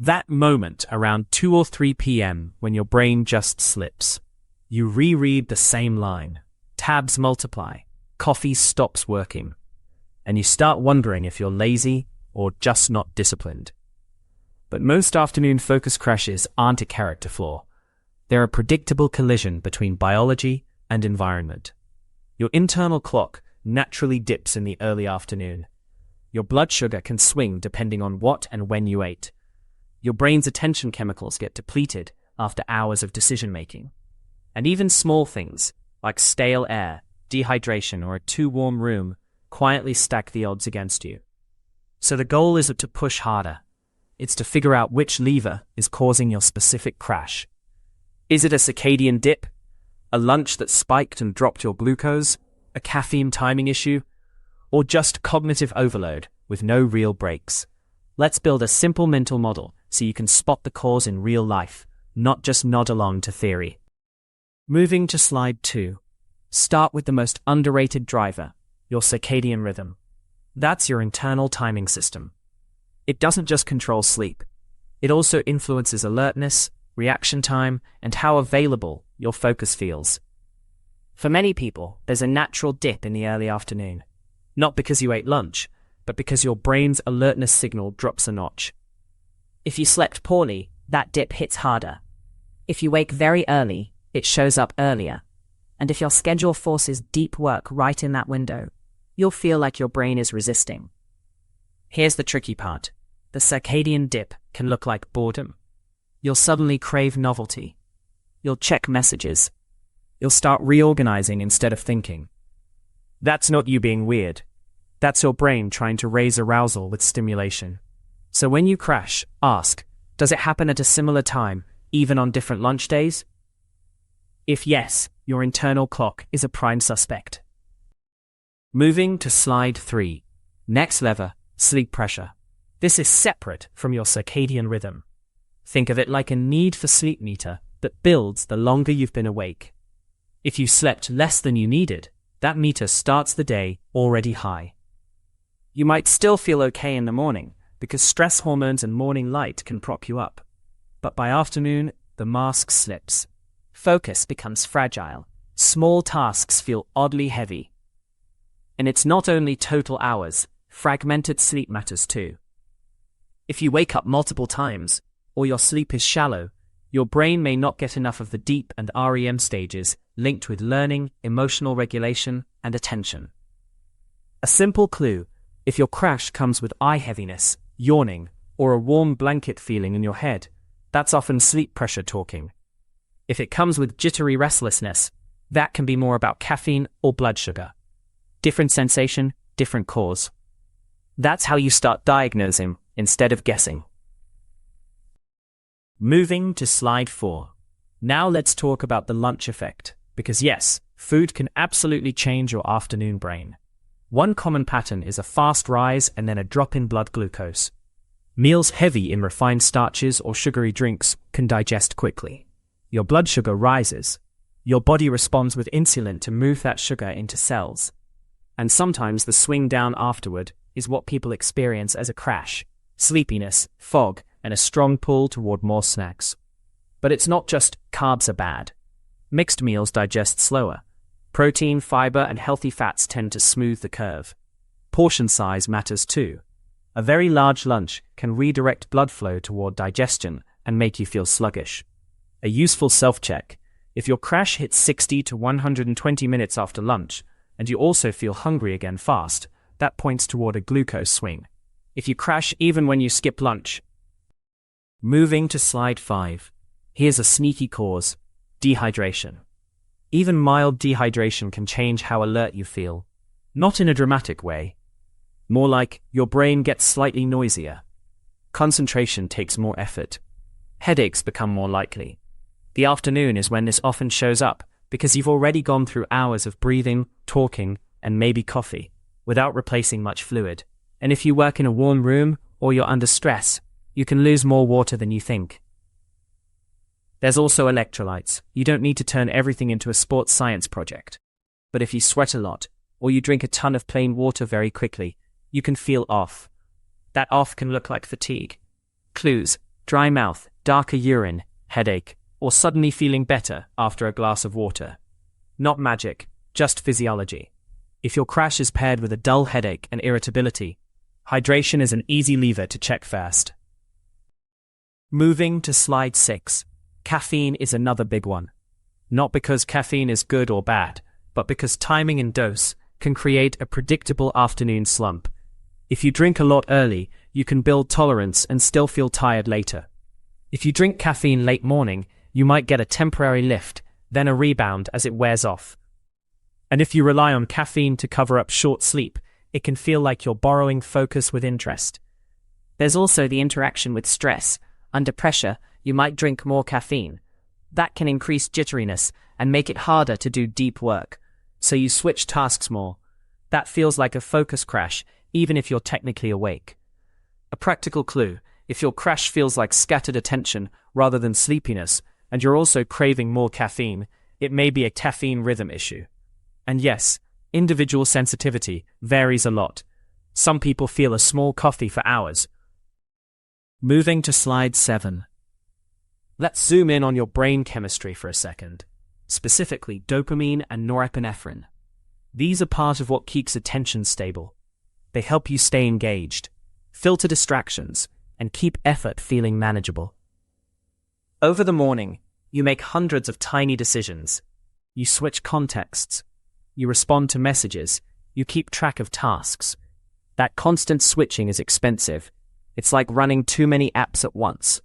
That moment around 2 or 3 p.m. when your brain just slips. You reread the same line. Tabs multiply. Coffee stops working. And you start wondering if you're lazy or just not disciplined. But most afternoon focus crashes aren't a character flaw. They're a predictable collision between biology and environment. Your internal clock naturally dips in the early afternoon. Your blood sugar can swing depending on what and when you ate. Your brain's attention chemicals get depleted after hours of decision-making. And even small things, like stale air, dehydration, or a too warm room, quietly stack the odds against you. So the goal isn't to push harder. It's to figure out which lever is causing your specific crash. Is it a circadian dip? A lunch that spiked and dropped your glucose? A caffeine timing issue? Or just cognitive overload with no real breaks? Let's build a simple mental model so you can spot the cause in real life, not just nod along to theory. Moving to slide 2. Start with the most underrated driver, your circadian rhythm. That's your internal timing system. It doesn't just control sleep. It also influences alertness, reaction time, and how available your focus feels. For many people, there's a natural dip in the early afternoon. Not because you ate lunch, but because your brain's alertness signal drops a notch. If you slept poorly, that dip hits harder. If you wake very early, it shows up earlier. And if your schedule forces deep work right in that window, you'll feel like your brain is resisting. Here's the tricky part. The circadian dip can look like boredom. You'll suddenly crave novelty. You'll check messages. You'll start reorganizing instead of thinking. That's not you being weird. That's your brain trying to raise arousal with stimulation. So when you crash, ask, does it happen at a similar time, even on different lunch days? If yes, your internal clock is a prime suspect. Moving to slide 3. Next lever, sleep pressure. This is separate from your circadian rhythm. Think of it like a need for sleep meter that builds the longer you've been awake. If you slept less than you needed, that meter starts the day already high. You might still feel okay in the morning because stress hormones and morning light can prop you up. But by afternoon, the mask slips. Focus becomes fragile. Small tasks feel oddly heavy. And it's not only total hours, fragmented sleep matters too. If you wake up multiple times, or your sleep is shallow, your brain may not get enough of the deep and REM stages linked with learning, emotional regulation, and attention. A simple clue: if your crash comes with eye heaviness, yawning, or a warm blanket feeling in your head, that's often sleep pressure talking. If it comes with jittery restlessness, that can be more about caffeine or blood sugar. Different sensation, different cause. That's how you start diagnosing instead of guessing. Moving to slide 4. Now let's talk about the lunch effect, because yes, food can absolutely change your afternoon brain. One common pattern is a fast rise and then a drop in blood glucose. Meals heavy in refined starches or sugary drinks can digest quickly. Your blood sugar rises. Your body responds with insulin to move that sugar into cells. And sometimes the swing down afterward is what people experience as a crash: sleepiness, fog, and a strong pull toward more snacks. But it's not just carbs are bad. Mixed meals digest slower. Protein, fiber, and healthy fats tend to smooth the curve. Portion size matters too. A very large lunch can redirect blood flow toward digestion and make you feel sluggish. A useful self-check: if your crash hits 60 to 120 minutes after lunch, and you also feel hungry again fast, that points toward a glucose swing. If you crash even when you skip lunch. Moving to slide 5. Here's a sneaky cause: dehydration. Even mild dehydration can change how alert you feel. Not in a dramatic way. More like your brain gets slightly noisier. Concentration takes more effort. Headaches become more likely. The afternoon is when this often shows up, because you've already gone through hours of breathing, talking, and maybe coffee, without replacing much fluid. And if you work in a warm room or you're under stress, you can lose more water than you think. There's also electrolytes. You don't need to turn everything into a sports science project. But if you sweat a lot, or you drink a ton of plain water very quickly, you can feel off. That off can look like fatigue. Clues: dry mouth, darker urine, headache, or suddenly feeling better after a glass of water. Not magic, just physiology. If your crash is paired with a dull headache and irritability, hydration is an easy lever to check first. Moving to slide 6. Caffeine is another big one. Not because caffeine is good or bad, but because timing and dose can create a predictable afternoon slump. If you drink a lot early, you can build tolerance and still feel tired later. If you drink caffeine late morning, you might get a temporary lift, then a rebound as it wears off. And if you rely on caffeine to cover up short sleep, it can feel like you're borrowing focus with interest. There's also the interaction with stress. Under pressure, you might drink more caffeine. That can increase jitteriness and make it harder to do deep work. So you switch tasks more. That feels like a focus crash, even if you're technically awake. A practical clue: if your crash feels like scattered attention rather than sleepiness, and you're also craving more caffeine, it may be a caffeine rhythm issue. And yes, individual sensitivity varies a lot. Some people feel a small coffee for hours. Moving to slide 7. Let's zoom in on your brain chemistry for a second, specifically dopamine and norepinephrine. These are part of what keeps attention stable. They help you stay engaged, filter distractions, and keep effort feeling manageable. Over the morning, you make hundreds of tiny decisions. You switch contexts. You respond to messages. You keep track of tasks. That constant switching is expensive. It's like running too many apps at once.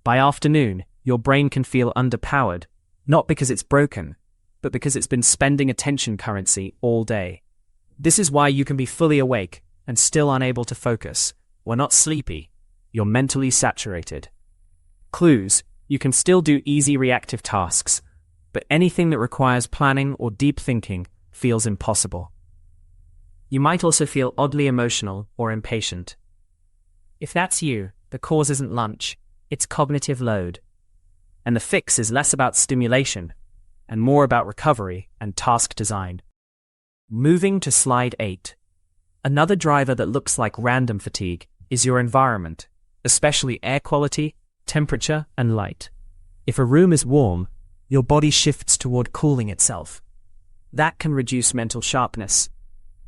By afternoon, your brain can feel underpowered, not because it's broken, but because it's been spending attention currency all day. This is why you can be fully awake and still unable to focus. We're not sleepy. You're mentally saturated. Clues: you can still do easy reactive tasks, but anything that requires planning or deep thinking feels impossible. You might also feel oddly emotional or impatient. If that's you, the cause isn't lunch, it's cognitive load. And the fix is less about stimulation and more about recovery and task design. Moving to slide 8. Another driver that looks like random fatigue is your environment, especially air quality, temperature, and light. If a room is warm, your body shifts toward cooling itself. That can reduce mental sharpness.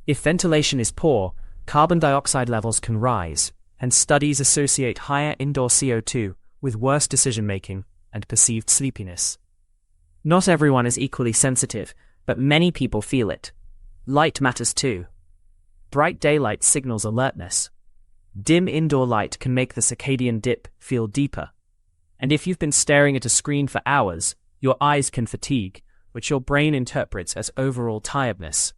If ventilation is poor, carbon dioxide levels can rise, and studies associate higher indoor CO2 with worse decision-making and perceived sleepiness. Not everyone is equally sensitive, but many people feel it. Light matters too. Bright daylight signals alertness. Dim indoor light can make the circadian dip feel deeper. And if you've been staring at a screen for hours, your eyes can fatigue, which your brain interprets as overall tiredness.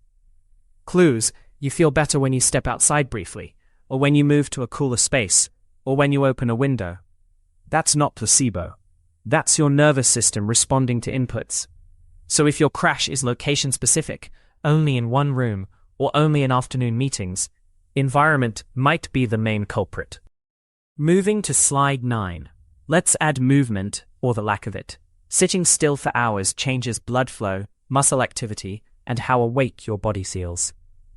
Clues: you feel better when you step outside briefly, or when you move to a cooler space, or when you open a window. That's not placebo. That's your nervous system responding to inputs. So if your crash is location-specific, only in one room, or only in afternoon meetings, environment might be the main culprit. Moving to slide 9. Let's add movement, or the lack of it. Sitting still for hours changes blood flow, muscle activity, and how awake your body feels.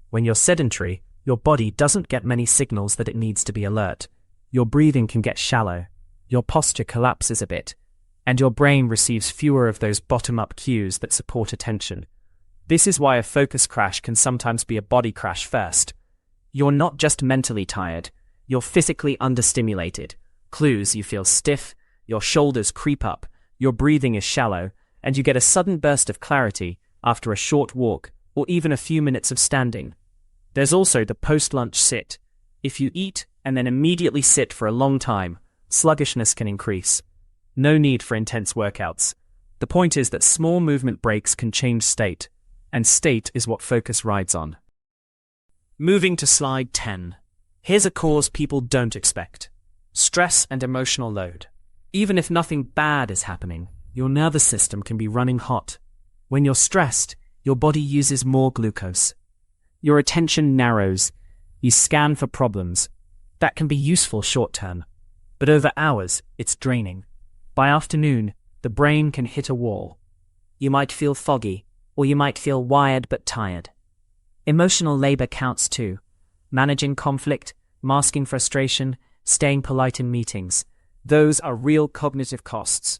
When you're sedentary, your body doesn't get many signals that it needs to be alert. Your breathing can get shallow, your posture collapses a bit, and your brain receives fewer of those bottom-up cues that support attention. This is why a focus crash can sometimes be a body crash first. You're not just mentally tired, you're physically understimulated. Clues: you feel stiff, your shoulders creep up, your breathing is shallow, and you get a sudden burst of clarity after a short walk or even a few minutes of standing. There's also the post-lunch sit. If you eat and then immediately sit for a long time, sluggishness can increase. No need for intense workouts. The point is that small movement breaks can change state, and state is what focus rides on. Moving to slide 10. Here's a cause people don't expect: stress and emotional load. Even if nothing bad is happening, your nervous system can be running hot. When you're stressed, your body uses more glucose. Your attention narrows. You scan for problems. That can be useful short-term, but over hours, it's draining. By afternoon, the brain can hit a wall. You might feel foggy, or you might feel wired but tired. Emotional labor counts too. Managing conflict, masking frustration, staying polite in meetings. Those are real cognitive costs.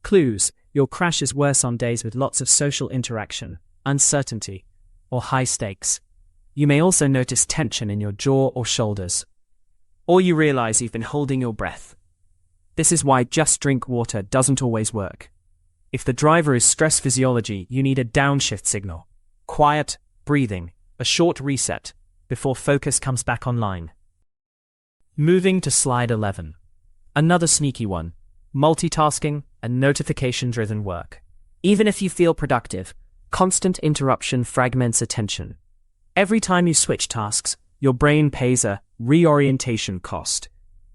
Clues: your crash is worse on days with lots of social interaction, uncertainty, or high stakes. You may also notice tension in your jaw or shoulders. Or you realize you've been holding your breath. This is why just drink water doesn't always work. If the driver is stress physiology, you need a downshift signal. Quiet, breathing, a short reset, before focus comes back online. Moving to slide 11. Another sneaky one: multitasking and notification-driven work. Even if you feel productive, constant interruption fragments attention. Every time you switch tasks, your brain pays a reorientation cost.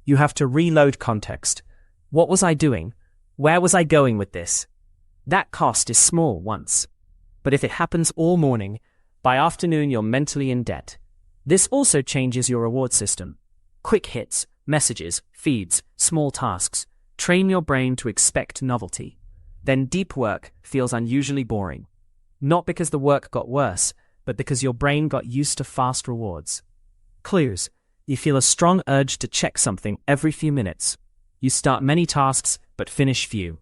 You have to reload context. What was I doing? Where was I going with this? That cost is small once. But if it happens all morning, by afternoon you're mentally in debt. This also changes your reward system. Quick hits, messages, feeds, small tasks. Train your brain to expect novelty. Then deep work feels unusually boring. Not because the work got worse, but because your brain got used to fast rewards. Clues: you feel a strong urge to check something every few minutes. You start many tasks, but finish few.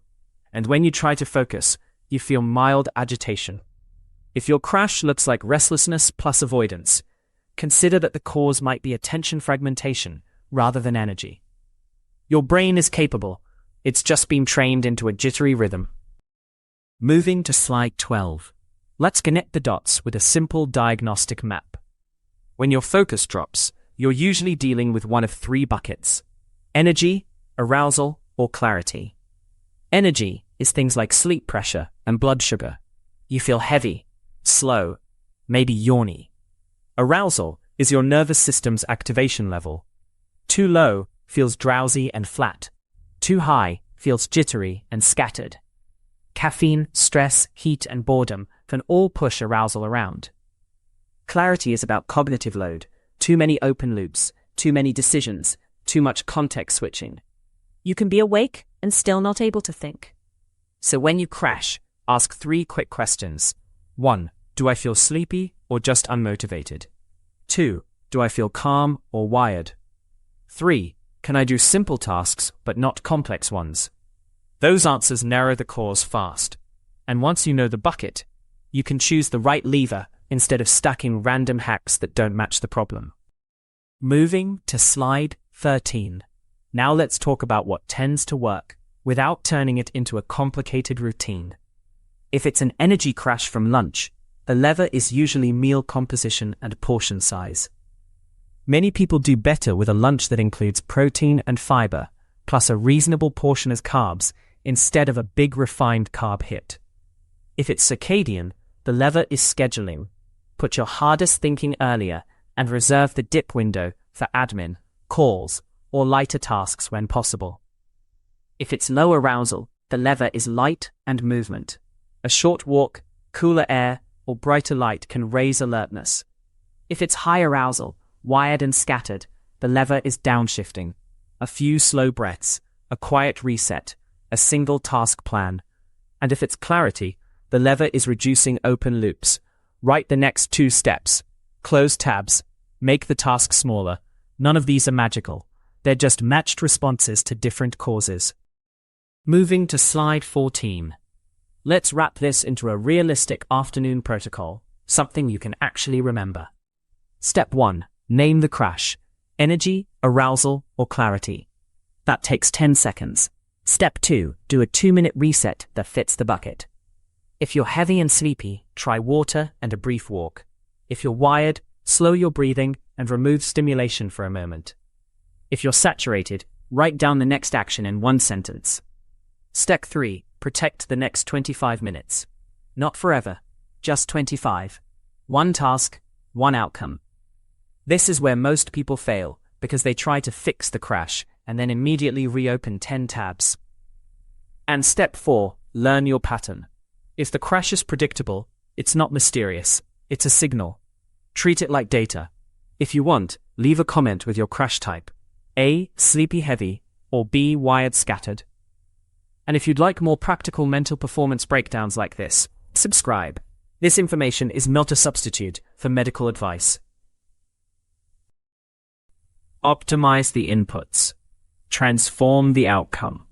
And when you try to focus, you feel mild agitation. If your crash looks like restlessness plus avoidance, consider that the cause might be attention fragmentation rather than energy. Your brain is capable. It's just been trained into a jittery rhythm. Moving to slide 12. Let's connect the dots with a simple diagnostic map. When your focus drops, you're usually dealing with one of three buckets: energy, arousal, or clarity. Energy is things like sleep pressure and blood sugar. You feel heavy, slow, maybe yawny. Arousal is your nervous system's activation level. Too low feels drowsy and flat. Too high feels jittery and scattered. Caffeine, stress, heat, and boredom can all push arousal around. Clarity is about cognitive load. Too many open loops, too many decisions, too much context switching. You can be awake and still not able to think. So when you crash, ask 3 quick questions. 1. Do I feel sleepy or just unmotivated? 2. Do I feel calm or wired? 3. Can I do simple tasks but not complex ones? Those answers narrow the cause fast. And once you know the bucket, you can choose the right lever instead of stacking random hacks that don't match the problem. Moving to slide 13. Now let's talk about what tends to work without turning it into a complicated routine. If it's an energy crash from lunch, the lever is usually meal composition and portion size. Many people do better with a lunch that includes protein and fiber, plus a reasonable portion as carbs, instead of a big refined carb hit. If it's circadian, the lever is scheduling. Put your hardest thinking earlier and reserve the dip window for admin, calls, or lighter tasks when possible. If it's low arousal, the lever is light and movement. A short walk, cooler air, or brighter light can raise alertness. If it's high arousal, wired and scattered, the lever is downshifting. A few slow breaths, a quiet reset, a single task plan. And if it's clarity, the lever is reducing open loops. Write the next 2 steps. Close tabs. Make the task smaller. None of these are magical. They're just matched responses to different causes. Moving to slide 14. Let's wrap this into a realistic afternoon protocol, something you can actually remember. Step 1. Name the crash. Energy, arousal, or clarity. That takes 10 seconds. Step 2. Do a 2-minute reset that fits the bucket. If you're heavy and sleepy, try water and a brief walk. If you're wired, slow your breathing and remove stimulation for a moment. If you're saturated, write down the next action in 1 sentence. Step 3. Protect the next 25 minutes. Not forever, just 25. 1 task, 1 outcome. This is where most people fail, because they try to fix the crash and then immediately reopen 10 tabs. And step 4. Learn your pattern. If the crash is predictable, it's not mysterious, it's a signal. Treat it like data. If you want, leave a comment with your crash type. A. Sleepy heavy, or B. Wired scattered. And if you'd like more practical mental performance breakdowns like this, subscribe. This information is not a substitute for medical advice. Optimize the inputs. Transform the outcome.